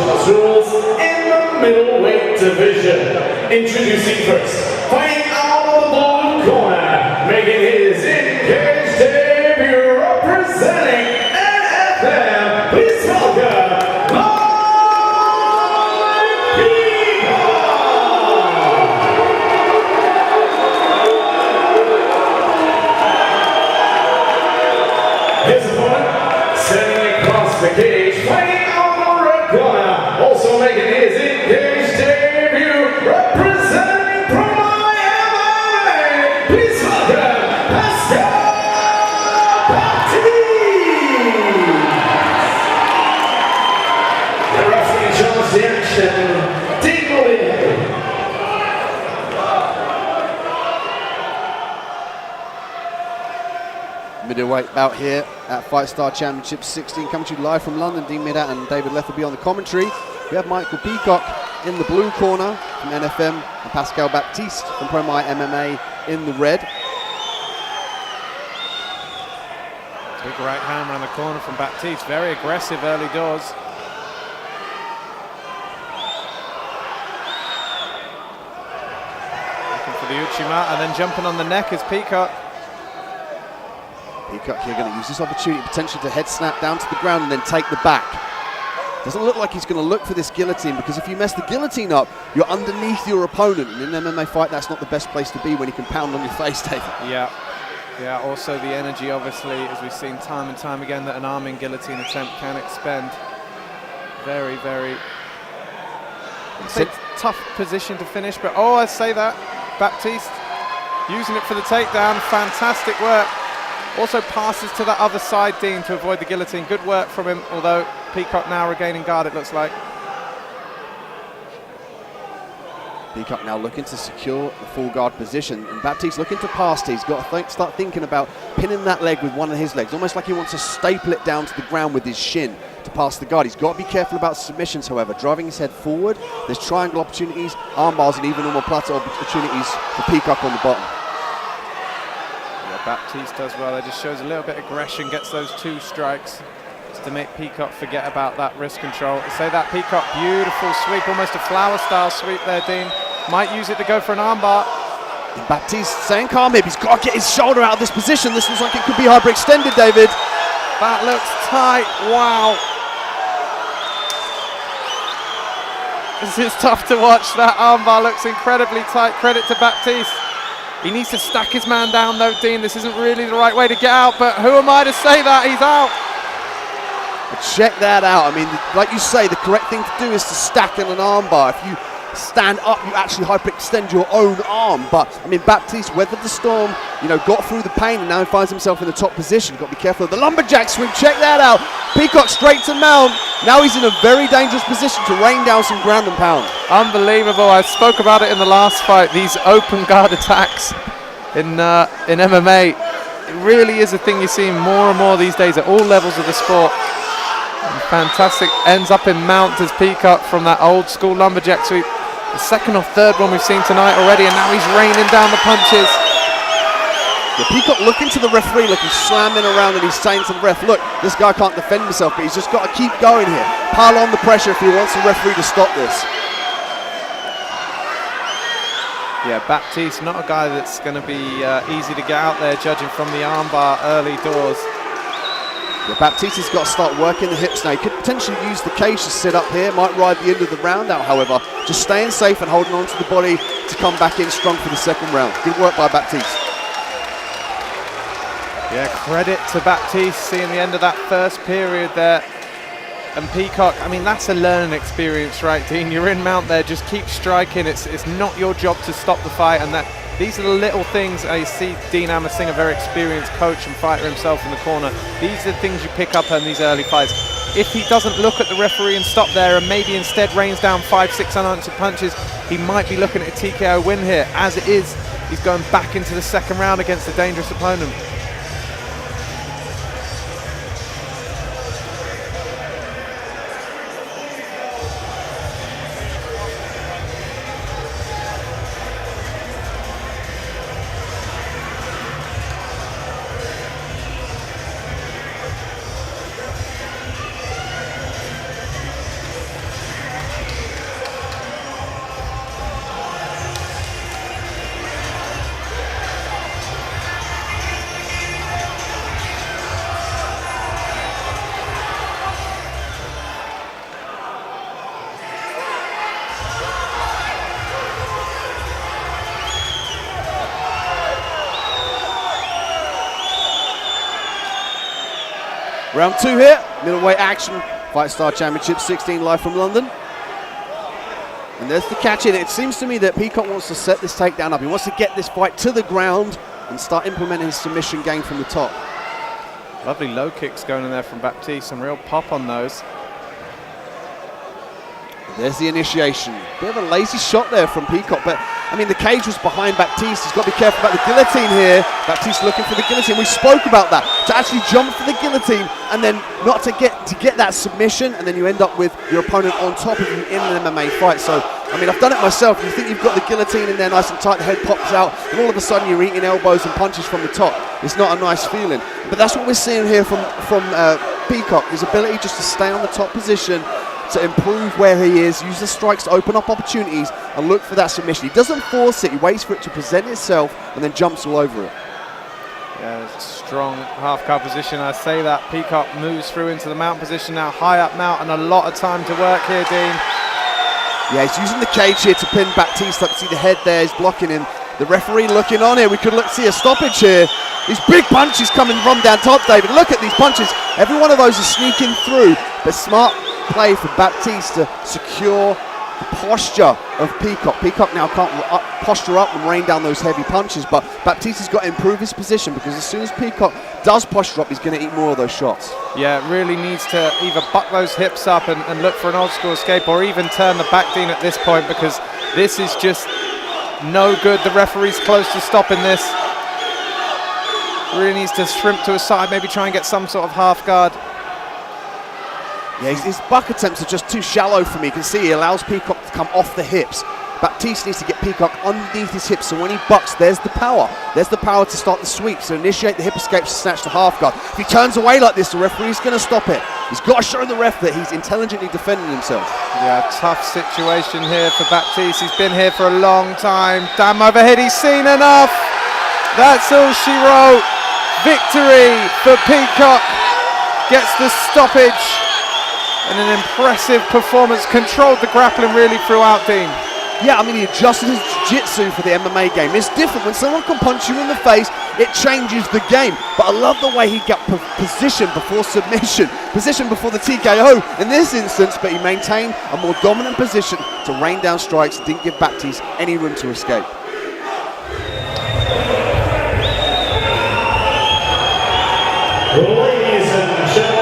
house rules in the middleweight division. Introducing first, fighting out of the blue corner, making his in-cage debut, representing NFM. Please welcome his opponent, sending across the cage, fighting out the red corner, also making his in-cage debut, representing from Miami. Please welcome Pascal Baptiste. The referee charged the action. Dean Molina. Middleweight bout here at FIGHTSTAR Championship 16, coming to you live from London. Dean Midat and David Letherby on the commentary. We have Michael Peacock in the blue corner from NFM and Pascal Baptiste from Promai MMA in the red. Big right hand around the corner from Baptiste, very aggressive early doors. Looking for the Uchima and then jumping on the neck is Peacock. Peacock here going to use this opportunity potentially to head snap down to the ground and then take the back. Doesn't look like he's going to look for this guillotine, because if you mess the guillotine up, you're underneath your opponent. And in an MMA fight, that's not the best place to be when he can pound on your face, David. Yeah. Yeah, also the energy, obviously, as we've seen time and time again, that an arming guillotine attempt can expend. Very, very tough position to finish, but oh, I say that. Baptiste using it for the takedown, fantastic work. Also passes to the other side, Dean, to avoid the guillotine. Good work from him, although Peacock now regaining guard, it looks like. Peacock now looking to secure the full guard position, and Baptiste looking to pass. He's got to start thinking about pinning that leg with one of his legs, almost like he wants to staple it down to the ground with his shin to pass the guard. He's got to be careful about submissions, however, driving his head forward. There's triangle opportunities, arm bars, and even normal platter opportunities for Peacock on the bottom. Baptiste does well. It just shows a little bit of aggression, gets those two strikes just to make Peacock forget about that wrist control. I say that Peacock, beautiful sweep, almost a flower style sweep there, Dean. Might use it to go for an armbar. Baptiste staying calm here. He's got to get his shoulder out of this position. This looks like it could be hyperextended, David. That looks tight, wow. This is tough to watch. That armbar looks incredibly tight. Credit to Baptiste. He needs to stack his man down though, Dean. This isn't really the right way to get out, but who am I to say that? He's out. But check that out. I mean, like you say, the correct thing to do is to stack in an armbar. If you stand up, you actually hyperextend your own arm. But, I mean, Baptiste weathered the storm, you know, got through the pain, and now he finds himself in the top position. Got to be careful of the lumberjack swing. Check that out. Peacock straight to mount. Now he's in a very dangerous position to rain down some ground and pound. Unbelievable. I spoke about it in the last fight. These open guard attacks in MMA, it really is a thing you're seeing more and more these days at all levels of the sport. And fantastic. Ends up in mount as Peacock from that old school lumberjack sweep. The second or third one we've seen tonight already, and now he's raining down the punches. Yeah, Peacock looking to the referee, like he's slamming around, and he's saying to the ref, look, this guy can't defend himself, but he's just got to keep going here. Pile on the pressure if he wants the referee to stop this. Yeah, Baptiste, not a guy that's going to be easy to get out there, judging from the armbar early doors. Yeah, Baptiste has got to start working the hips now. He could potentially use the cage to sit up here, might ride the end of the round out, however. Just staying safe and holding on to the body to come back in strong for the second round. Good work by Baptiste. Yeah, credit to Baptiste seeing the end of that first period there. And Peacock, I mean, that's a learning experience, right, Dean? You're in mount there, just keep striking. It's not your job to stop the fight, and that these are the little things. I see Dean Amersing, a very experienced coach and fighter himself in the corner. These are the things you pick up in these early fights. If he doesn't look at the referee and stop there, and maybe instead rains down 5-6 unanswered punches, he might be looking at a TKO win here. As it is, he's going back into the second round against a dangerous opponent. Round 2 here, middleweight action, FIGHTSTAR Championship 16 live from London. And there's the catch in. It seems to me that Peacock wants to set this takedown up. He wants to get this fight to the ground and start implementing his submission game from the top. Lovely low kicks going in there from Baptiste, some real pop on those. There's the initiation. Bit of a lazy shot there from Peacock, but I mean the cage was behind Baptiste. He's got to be careful about the guillotine here. Baptiste looking for the guillotine. We spoke about that. To actually jump for the guillotine and then not to get that submission, and then you end up with your opponent on top of you in an MMA fight. So I mean, I've done it myself. You think you've got the guillotine in there nice and tight, the head pops out, and all of a sudden you're eating elbows and punches from the top. It's not a nice feeling. But that's what we're seeing here from Peacock, his ability just to stay on the top position, to improve where he is, use the strikes to open up opportunities and look for that submission. He doesn't force it, he waits for it to present itself and then jumps all over it. Yeah, it's a strong half-guard position. I say that Peacock moves through into the mount position now, high up mount, and a lot of time to work here, Dean. Yeah, he's using the cage here to pin Baptiste up. See the head there, he's blocking him. The referee looking on here. We could see a stoppage here. These big punches coming from down top, David. Look at these punches. Every one of those is sneaking through, but smart play for Baptiste to secure the posture of Peacock. Peacock now can't posture up and rain down those heavy punches, but Baptiste has got to improve his position, because as soon as Peacock does posture up, he's going to eat more of those shots. Yeah, really needs to either buck those hips up and look for an old school escape, or even turn the back, Dean, at this point, because this is just no good. The referee's close to stopping this. Really needs to shrimp to his side, maybe try and get some sort of half guard. Yeah, his buck attempts are just too shallow for me. You can see he allows Peacock to come off the hips. Baptiste needs to get Peacock underneath his hips, so when he bucks, there's the power. There's the power to start the sweep, so initiate the hip escapes to snatch the half guard. If he turns away like this, the referee's going to stop it. He's got to show the ref that he's intelligently defending himself. Yeah, tough situation here for Baptiste. He's been here for a long time. Damn overhead, he's seen enough. That's all she wrote. Victory for Peacock. Gets the stoppage. And an impressive performance. Controlled the grappling really throughout, Dean. Yeah, I mean, he adjusted his jiu-jitsu for the MMA game. It's different. When someone can punch you in the face, it changes the game. But I love the way he got position before submission, position before the TKO in this instance, but he maintained a more dominant position to rain down strikes and didn't give Baptiste any room to escape. Ladies and gentlemen,